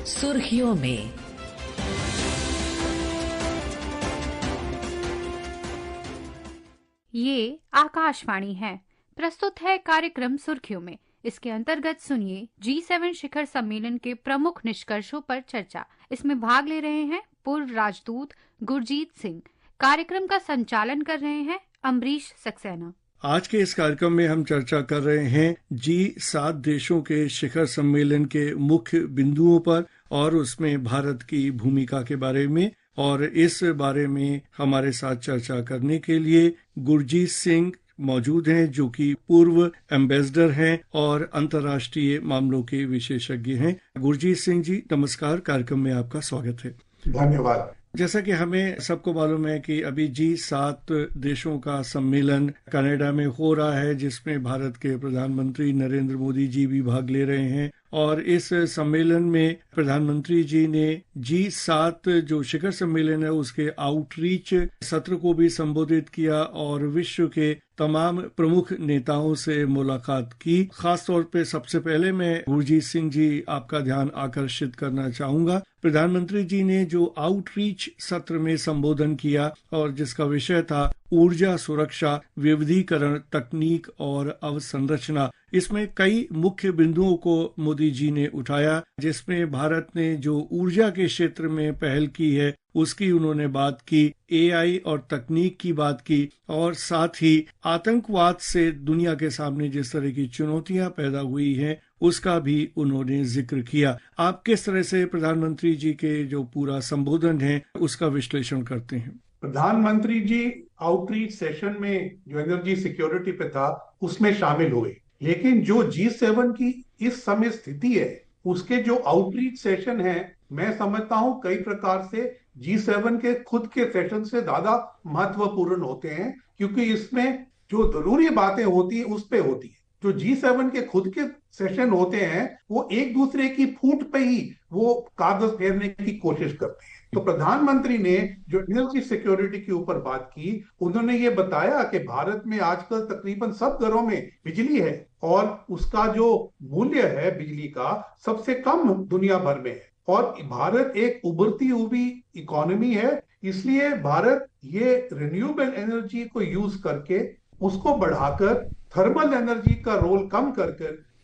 सुर्खियों में। ये आकाशवाणी है। प्रस्तुत है कार्यक्रम सुर्खियों में। इसके अंतर्गत सुनिए G7 शिखर सम्मेलन के प्रमुख निष्कर्षों पर चर्चा। इसमें भाग ले रहे हैं पूर्व राजदूत गुरजीत सिंह। कार्यक्रम का संचालन कर रहे हैं अम्बरीश सक्सेना। आज के इस कार्यक्रम में हम चर्चा कर रहे हैं G7 देशों के शिखर सम्मेलन के मुख्य बिंदुओं पर और उसमें भारत की भूमिका के बारे में। और इस बारे में हमारे साथ चर्चा करने के लिए गुरजीत सिंह मौजूद हैं, जो कि पूर्व एम्बेसडर हैं और अंतर्राष्ट्रीय मामलों के विशेषज्ञ हैं। गुरजीत सिंह जी, नमस्कार। कार्यक्रम में आपका स्वागत है। धन्यवाद। जैसा कि हमें सबको मालूम है कि अभी G7 देशों का सम्मेलन कनाडा में हो रहा है, जिसमें भारत के प्रधानमंत्री नरेंद्र मोदी जी भी भाग ले रहे हैं। और इस सम्मेलन में प्रधानमंत्री जी ने G7 जो शिखर सम्मेलन है उसके आउटरीच सत्र को भी संबोधित किया और विश्व के तमाम प्रमुख नेताओं से मुलाकात की। खासतौर पे सबसे पहले मैं गुरजीत सिंह जी आपका ध्यान आकर्षित करना चाहूंगा। प्रधानमंत्री जी ने जो आउटरीच सत्र में संबोधन किया और जिसका विषय था ऊर्जा सुरक्षा, विविधीकरण, तकनीक और अवसंरचना, इसमें कई मुख्य बिंदुओं को मोदी जी ने उठाया, जिसमें भारत ने जो ऊर्जा के क्षेत्र में पहल की है उसकी उन्होंने बात की, AI और तकनीक की बात की, और साथ ही आतंकवाद से दुनिया के सामने जिस तरह की चुनौतियां पैदा हुई हैं उसका भी उन्होंने जिक्र किया। आप किस तरह से प्रधानमंत्री जी के जो पूरा संबोधन है उसका विश्लेषण करते हैं? प्रधानमंत्री जी आउटरीच सेशन में जो एनर्जी सिक्योरिटी पे था उसमें शामिल हुए, लेकिन जो G7 की इस समय स्थिति है उसके जो आउटरीच सेशन है, मैं समझता हूं कई प्रकार से G7 के खुद के सेशन से ज्यादा महत्वपूर्ण होते हैं, क्योंकि इसमें जो जरूरी बातें होती है उस पे होती है। जो G7 के खुद के सेशन होते हैं वो एक दूसरे की फूट पे ही वो कागज फेरने की कोशिश करते हैं। तो प्रधानमंत्री ने जो एनर्जी सिक्योरिटी के ऊपर बात की, उन्होंने ये बताया कि भारत में आजकल तकरीबन सब घरों में बिजली है और उसका जो मूल्य है बिजली का सबसे कम दुनिया भर में है, और भारत एक उभरती हुई इकोनॉमी है। इसलिए भारत ये रिन्यूएबल एनर्जी को यूज करके उसको बढ़ाकर थर्मल एनर्जी का रोल कम कर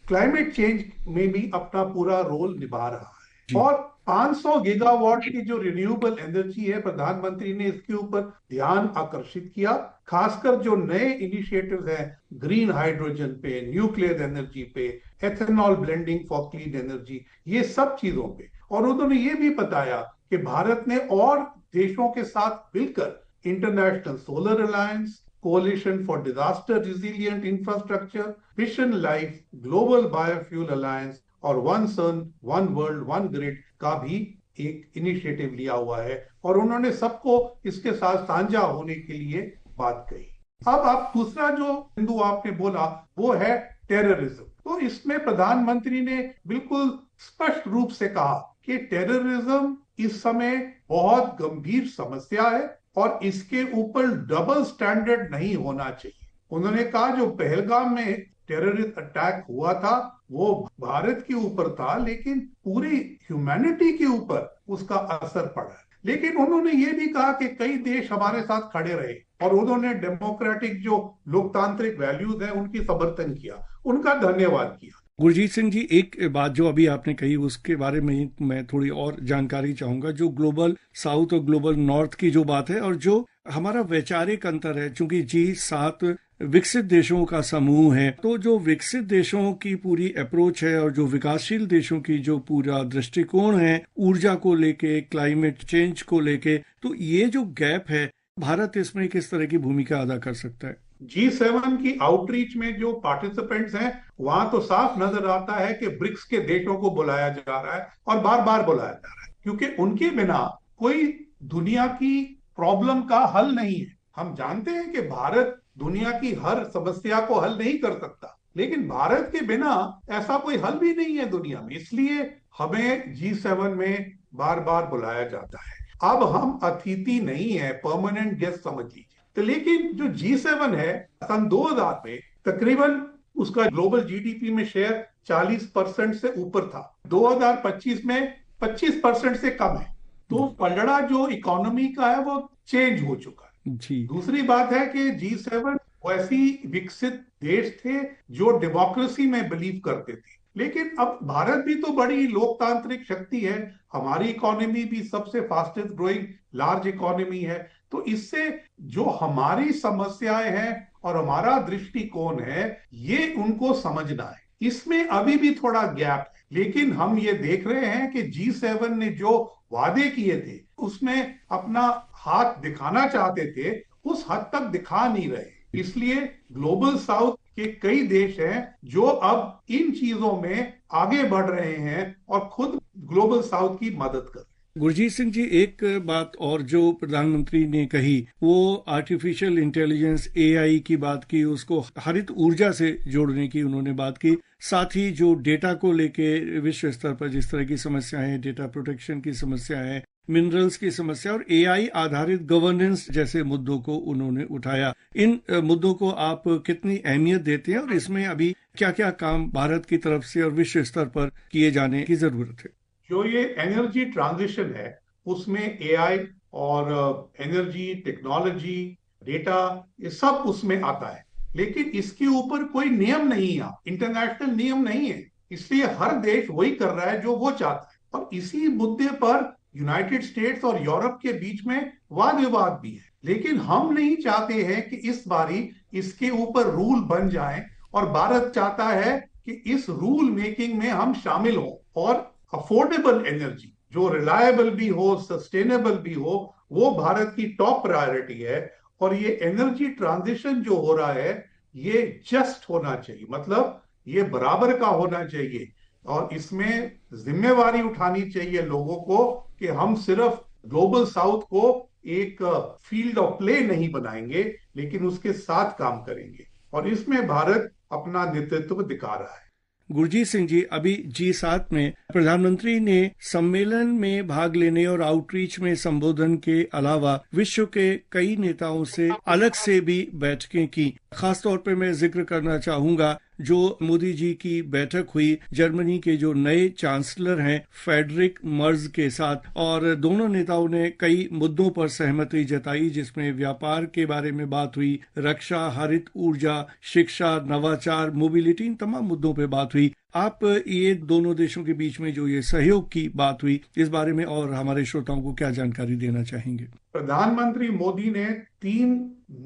क्लाइमेट चेंज में भी अपना पूरा रोल निभा रहा है। और 500 गीगावाट की जो रिन्यूएबल एनर्जी है, प्रधानमंत्री ने इसके ऊपर ध्यान आकर्षित किया, खासकर जो नए इनिशिएटिव्स हैं ग्रीन हाइड्रोजन पे, न्यूक्लियर एनर्जी पे, ethanol blending for clean energy, ये सब चीजों पे। और उन्होंने ये भी बताया कि भारत ने और देशों के साथ मिलकर international solar alliance, coalition for disaster resilient infrastructure, mission life, global biofuel alliance और one sun one world one grid का भी एक इनिशिएटिव लिया हुआ है, और उन्होंने सबको इसके साथ साझा होने के लिए बात कही। अब आप दूसरा जो बिंदु आपने बोला वो है टेररिज्म। तो इसमें प्रधानमंत्री ने बिल्कुल स्पष्ट रूप से कहा कि टेररिज्म इस समय बहुत गंभीर समस्या है और इसके ऊपर डबल स्टैंडर्ड नहीं होना चाहिए। उन्होंने कहा जो पहलगाम में टेररिस्ट अटैक हुआ था वो भारत के ऊपर था, लेकिन पूरी ह्यूमैनिटी के ऊपर उसका असर पड़ा। लेकिन उन्होंने ये भी कहा कि कई देश हमारे साथ खड़े रहे और उन्होंने डेमोक्रेटिक जो लोकतांत्रिक वैल्यूज हैं उनकी समर्थन किया, उनका धन्यवाद किया। गुरजीत सिंह जी, एक बात जो अभी आपने कही उसके बारे में मैं थोड़ी और जानकारी चाहूंगा। जो ग्लोबल साउथ और ग्लोबल नॉर्थ की जो बात है और जो हमारा वैचारिक अंतर है, चूंकि G7 विकसित देशों का समूह है, तो जो विकसित देशों की पूरी अप्रोच है और जो विकासशील देशों की जो पूरा दृष्टिकोण है ऊर्जा को लेके, क्लाइमेट चेंज को लेके, तो ये जो गैप है भारत इसमें किस तरह की भूमिका अदा कर सकता है? G7 की आउटरीच में जो पार्टिसिपेंट्स हैं वहां तो साफ नजर आता है कि ब्रिक्स के देशों को बुलाया जा रहा है और बार बार बुलाया जा रहा है, क्योंकि उनके बिना कोई दुनिया की प्रॉब्लम का हल नहीं है। हम जानते हैं कि भारत दुनिया की हर समस्या को हल नहीं कर सकता, लेकिन भारत के बिना ऐसा कोई हल भी नहीं है दुनिया में, इसलिए हमें G7 में बार बार बुलाया जाता है। अब हम अतिथि नहीं है, परमानेंट गेस्ट समझ लीजिए। तो लेकिन जो G7 है सन 2000 में तकरीबन उसका ग्लोबल GDP में शेयर 40% से ऊपर था। 2025 में 25% से कम है। तो पलड़ा जो इकोनॉमी का है वो चेंज हो चुका है जी। दूसरी बात है कि G7 वैसी विकसित देश थे जो डेमोक्रेसी में बिलीव करते थे, लेकिन अब भारत भी तो बड़ी लोकतांत्रिक शक्ति है, हमारी इकोनॉमी भी सबसे फास्टेस्ट ग्रोइंग लार्ज इकोनॉमी है। तो इससे जो हमारी समस्याएं हैं और हमारा दृष्टिकोण है ये उनको समझना है, इसमें अभी भी थोड़ा गैप है। लेकिन हम ये देख रहे हैं कि G7 ने जो वादे किए थे उसमें अपना हाथ दिखाना चाहते थे, उस हद तक दिखा नहीं रहे। इसलिए ग्लोबल साउथ के कई देश हैं जो अब इन चीजों में आगे बढ़ रहे हैं और खुद ग्लोबल साउथ की मदद कर रहे हैं। गुरजीत सिंह जी, एक बात और जो प्रधानमंत्री ने कही वो आर्टिफिशियल इंटेलिजेंस AI की बात की, उसको हरित ऊर्जा से जोड़ने की उन्होंने बात की। साथ ही जो डेटा को लेके विश्व स्तर पर जिस तरह की समस्याएं हैं, डेटा प्रोटेक्शन की समस्या है, मिनरल्स की समस्या और AI आधारित गवर्नेंस जैसे मुद्दों को उन्होंने उठाया। इन मुद्दों को आप कितनी अहमियत देते हैं और इसमें अभी क्या क्या काम भारत की तरफ से और विश्व स्तर पर किए जाने की जरूरत है? जो ये एनर्जी ट्रांजिशन है उसमें AI और एनर्जी टेक्नोलॉजी डेटा ये सब उसमें आता है, लेकिन इसके ऊपर कोई नियम नहीं है, इंटरनेशनल नियम नहीं है। इसलिए हर देश वही कर रहा है जो वो चाहता है और इसी मुद्दे पर यूनाइटेड स्टेट्स और यूरोप के बीच में वाद विवाद भी है। लेकिन हम नहीं चाहते हैं कि इस बारी इसके ऊपर रूल बन जाए और भारत चाहता है कि इस रूल मेकिंग में हम शामिल हों और अफोर्डेबल एनर्जी जो रिलायबल भी हो, सस्टेनेबल भी हो, वो भारत की टॉप प्रायोरिटी है। और ये एनर्जी ट्रांजिशन जो हो रहा है ये जस्ट होना चाहिए, मतलब ये बराबर का होना चाहिए और इसमें जिम्मेवारी उठानी चाहिए लोगों को कि हम सिर्फ ग्लोबल साउथ को एक फील्ड ऑफ प्ले नहीं बनाएंगे लेकिन उसके साथ काम करेंगे और इसमें भारत अपना नेतृत्व दिखा रहा है। गुरजीत सिंह जी, अभी G7 में प्रधानमंत्री ने सम्मेलन में भाग लेने और आउटरीच में संबोधन के अलावा विश्व के कई नेताओं से अलग से भी बैठकें की। खासतौर पे मैं जिक्र करना चाहूंगा जो मोदी जी की बैठक हुई जर्मनी के जो नए चांसलर हैं फ्रेडरिक मर्ज के साथ, और दोनों नेताओं ने कई मुद्दों पर सहमति जताई जिसमें व्यापार के बारे में बात हुई, रक्षा, हरित ऊर्जा, शिक्षा, नवाचार, मोबिलिटी, इन तमाम मुद्दों पे बात हुई। आप ये दोनों देशों के बीच में जो ये सहयोग की बात हुई इस बारे में और हमारे श्रोताओं को क्या जानकारी देना चाहेंगे? प्रधानमंत्री मोदी ने 3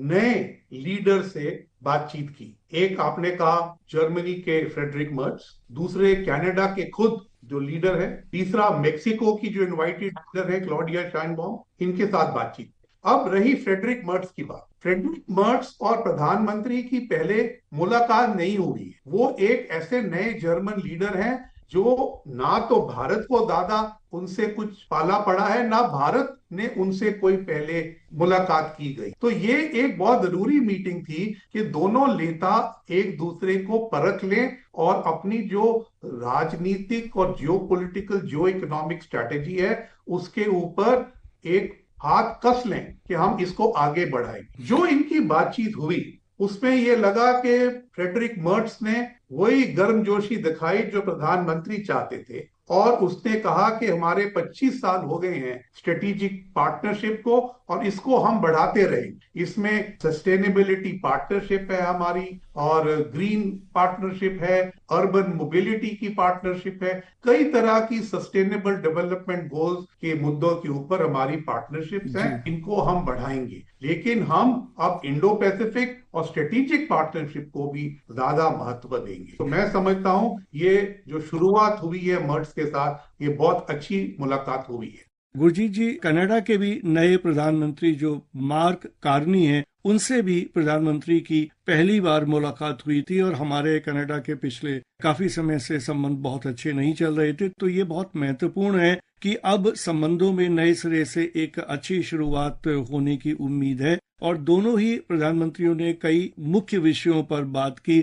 नए लीडर से बातचीत की। एक आपने कहा जर्मनी के फ्रेडरिक मर्ज, दूसरे कनाडा के खुद जो लीडर है, तीसरा मेक्सिको की जो इनवाइटेड लीडर है क्लॉडिया शाइनबॉम, इनके साथ बातचीत। अब रही फ्रेडरिक मर्ज की बात। फ्रेडरिक मर्ज और प्रधानमंत्री की पहले मुलाकात नहीं हुई। वो एक ऐसे नए जर्मन लीडर हैं जो ना तो भारत को दादा उनसे कुछ पाला पड़ा है, ना भारत ने उनसे कोई पहले मुलाकात की गई। तो ये एक बहुत जरूरी मीटिंग थी कि दोनों नेता एक दूसरे को परख लें और अपनी जो राजनीतिक और जियोपॉलिटिकल जो इकोनॉमिक स्ट्रैटेजी है उसके ऊपर एक हाथ कस लें कि हम इसको आगे बढ़ाएंगे। जो इनकी बातचीत हुई उसमें ये लगा कि फ्रेडरिक मर्ज ने वही गर्मजोशी दिखाई जो प्रधानमंत्री चाहते थे और उसने कहा कि हमारे 25 साल हो गए हैं स्ट्रेटेजिक पार्टनरशिप को और इसको हम बढ़ाते रहेंगे। इसमें सस्टेनेबिलिटी पार्टनरशिप है हमारी और ग्रीन पार्टनरशिप है, अर्बन मोबिलिटी की पार्टनरशिप है, कई तरह की सस्टेनेबल डेवलपमेंट गोल्स के मुद्दों के ऊपर हमारी पार्टनरशिप्स हैं, इनको हम बढ़ाएंगे। लेकिन हम अब इंडो पैसिफिक और स्ट्रेटेजिक पार्टनरशिप को भी ज्यादा महत्व देंगे। तो मैं समझता हूं ये जो शुरुआत हुई है मर्ज के साथ ये बहुत अच्छी मुलाकात हुई है। गुरजीत जी, कनाडा के भी नए प्रधानमंत्री जो मार्क कार्नी हैं उनसे भी प्रधानमंत्री की पहली बार मुलाकात हुई थी और हमारे कनाडा के पिछले काफी समय से संबंध बहुत अच्छे नहीं चल रहे थे। तो ये बहुत महत्वपूर्ण है कि अब संबंधों में नए सिरे से एक अच्छी शुरुआत होने की उम्मीद है और दोनों ही प्रधानमंत्रियों ने कई मुख्य विषयों पर बात की।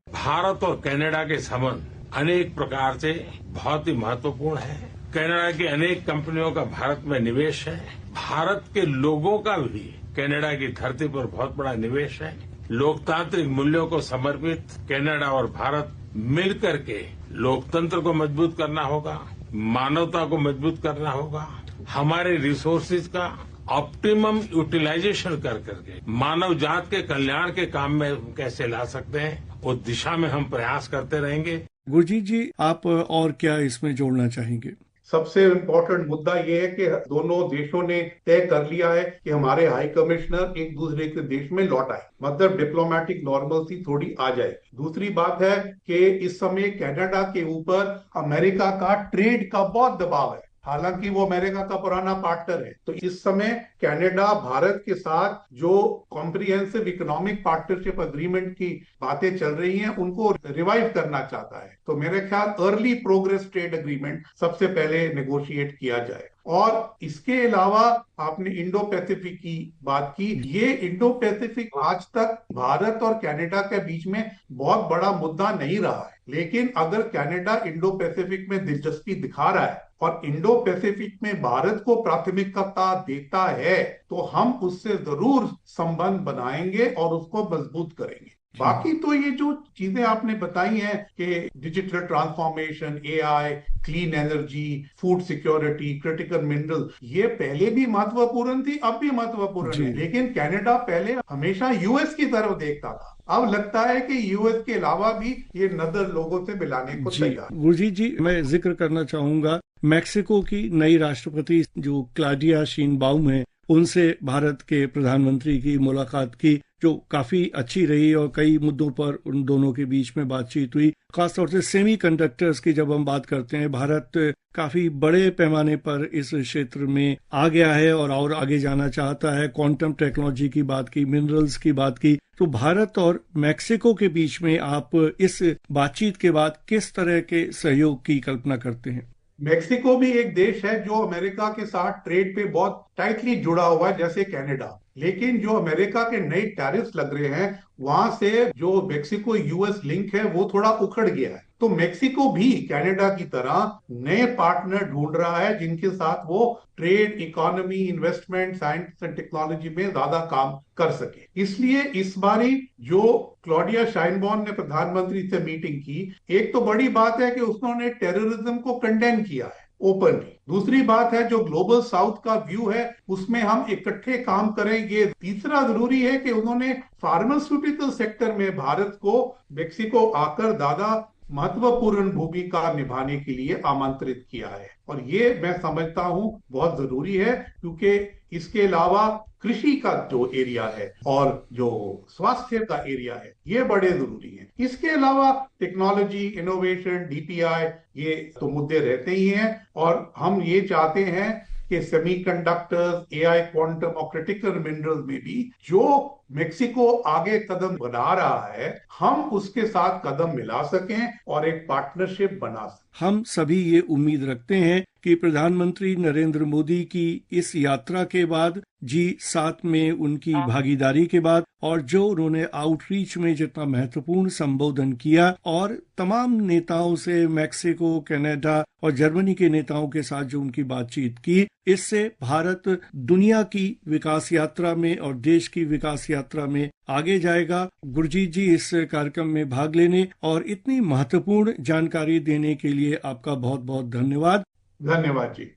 भारत और कनाडा के संबंध अनेक प्रकार से बहुत ही महत्वपूर्ण है। कनाडा की अनेक कंपनियों का भारत में निवेश है। भारत के लोगों का भी कनाडा की धरती पर बहुत बड़ा निवेश है। लोकतांत्रिक मूल्यों को समर्पित कनाडा और भारत मिलकर के लोकतंत्र को मजबूत करना होगा, मानवता को मजबूत करना होगा, हमारे रिसोर्सेज का ऑप्टिमम यूटिलाइजेशन कर करके मानव जात के कल्याण के काम में कैसे ला सकते हैं, उस दिशा में हम प्रयास करते रहेंगे। गुरजीत जी, आप और क्या इसमें जोड़ना चाहेंगे? सबसे इम्पोर्टेंट मुद्दा ये है कि दोनों देशों ने तय कर लिया है कि हमारे हाई कमिश्नर एक दूसरे के देश में लौट आए, मतलब डिप्लोमेटिक नॉर्मलसी थोड़ी आ जाएगी। दूसरी बात है कि इस समय कनाडा के ऊपर अमेरिका का ट्रेड का बहुत दबाव है, हालांकि वो अमेरिका का पुराना पार्टनर है। तो इस समय कनाडा भारत के साथ जो कॉम्प्रिहेंसिव इकोनॉमिक पार्टनरशिप एग्रीमेंट की बातें चल रही हैं उनको रिवाइव करना चाहता है। तो मेरे ख्याल अर्ली प्रोग्रेस ट्रेड एग्रीमेंट सबसे पहले नेगोशिएट किया जाए। और इसके अलावा आपने इंडो पैसिफिक की बात की। ये इंडो पैसिफिक आज तक भारत और कनाडा के बीच में बहुत बड़ा मुद्दा नहीं रहा है, लेकिन अगर कनाडा इंडो पैसिफिक में दिलचस्पी दिखा रहा है और इंडो पैसिफिक में भारत को प्राथमिकता देता है तो हम उससे जरूर संबंध बनाएंगे और उसको मजबूत करेंगे। बाकी तो ये जो चीजें आपने बताई हैं कि digital transformation, AI, clean energy, food security, critical mineral, ये पहले भी महत्वपूर्ण थी, अब भी महत्वपूर्ण है। लेकिन कनाडा पहले हमेशा यूएस की तरफ देखता था, अब लगता है कि यूएस के अलावा भी ये नजर लोगों से मिलाने को तैयार। गुरजीत जी, मैं जिक्र करना चाहूंगा मैक्सिको की नई राष्ट्रपति जो क्लाउडिया शीनबाउम है, उनसे भारत के प्रधानमंत्री की मुलाकात की, जो काफी अच्छी रही और कई मुद्दों पर उन दोनों के बीच में बातचीत हुई। खासतौर से सेमी कंडक्टर्स की जब हम बात करते हैं, भारत काफी बड़े पैमाने पर इस क्षेत्र में आ गया है और आगे जाना चाहता है। क्वांटम टेक्नोलॉजी की बात की, मिनरल्स की बात की। तो भारत और मैक्सिको के बीच में आप इस बातचीत के बाद किस तरह के सहयोग की कल्पना करते हैं? मेक्सिको भी एक देश है जो अमेरिका के साथ ट्रेड पे बहुत टाइटली जुड़ा हुआ है, जैसे कनाडा। लेकिन जो अमेरिका के नए टैरिफ्स लग रहे हैं, वहां से जो मेक्सिको यूएस लिंक है वो थोड़ा उखड़ गया है। तो मेक्सिको भी कनाडा की तरह नए पार्टनर ढूंढ रहा है जिनके साथ वो trade, economy, investment, science and technology में ज्यादा काम कर सके। इसलिए इस बारी जो क्लाउडिया शाइनबॉर्न ने प्रधानमंत्री से मीटिंग की, एक तो बड़ी बात है कि उन्होंने टेररिज्म को कंडेम किया है ओपनली। दूसरी बात है जो ग्लोबल साउथ का व्यू है उसमें हम इकट्ठे काम करेंगे। तीसरा जरूरी है कि उन्होंने फार्मास्यूटिकल सेक्टर में भारत को मेक्सिको आकर ज्यादा महत्वपूर्ण भूमिका निभाने के लिए आमंत्रित किया है, और ये मैं समझता हूं बहुत जरूरी है, क्योंकि इसके अलावा कृषि का जो एरिया है और जो स्वास्थ्य का एरिया है ये बड़े जरूरी हैं। इसके अलावा टेक्नोलॉजी, इनोवेशन, डीपीआई, ये तो मुद्दे रहते ही हैं। और हम ये चाहते हैं कि सेमीकंडक्टर्स, एआई, क्वांटम और क्रिटिकल मिनरल्स में भी जो मेक्सिको आगे कदम बढ़ा रहा है, हम उसके साथ कदम मिला सकें और एक पार्टनरशिप बना सकें। हम सभी ये उम्मीद रखते हैं कि प्रधानमंत्री नरेंद्र मोदी की इस यात्रा के बाद, G7 में उनकी भागीदारी के बाद, और जो उन्होंने आउटरीच में जितना महत्वपूर्ण संबोधन किया और तमाम नेताओं से, मैक्सिको, कनाडा और जर्मनी के नेताओं के साथ जो उनकी बातचीत की, इससे भारत दुनिया की विकास यात्रा में और देश की विकास यात्रा में आगे जाएगा। गुरजीत जी, इस कार्यक्रम में भाग लेने और इतनी महत्वपूर्ण जानकारी देने के लिए आपका बहुत बहुत धन्यवाद। धन्यवाद जी।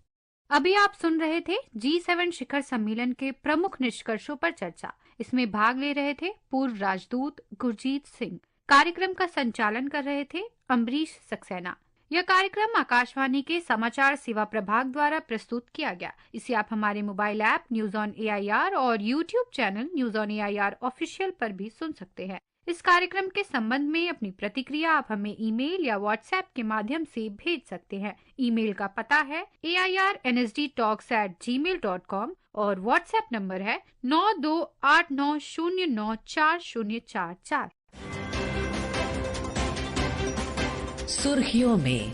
अभी आप सुन रहे थे G7 शिखर सम्मेलन के प्रमुख निष्कर्षों पर चर्चा। इसमें भाग ले रहे थे पूर्व राजदूत गुरजीत सिंह। कार्यक्रम का संचालन कर रहे थे अम्बरीश सक्सेना। यह कार्यक्रम आकाशवाणी के समाचार सेवा प्रभाग द्वारा प्रस्तुत किया गया। इसे आप हमारे mobile app news on AIR और YouTube channel news on AIR official पर भी सुन सकते हैं। इस कार्यक्रम के संबंध में अपनी प्रतिक्रिया आप हमें ईमेल या व्हाट्सएप के माध्यम से भेज सकते हैं। ईमेल का पता है airnsdtalks@gmail.com और व्हाट्सएप नंबर है 9289094044। सुर्खियों में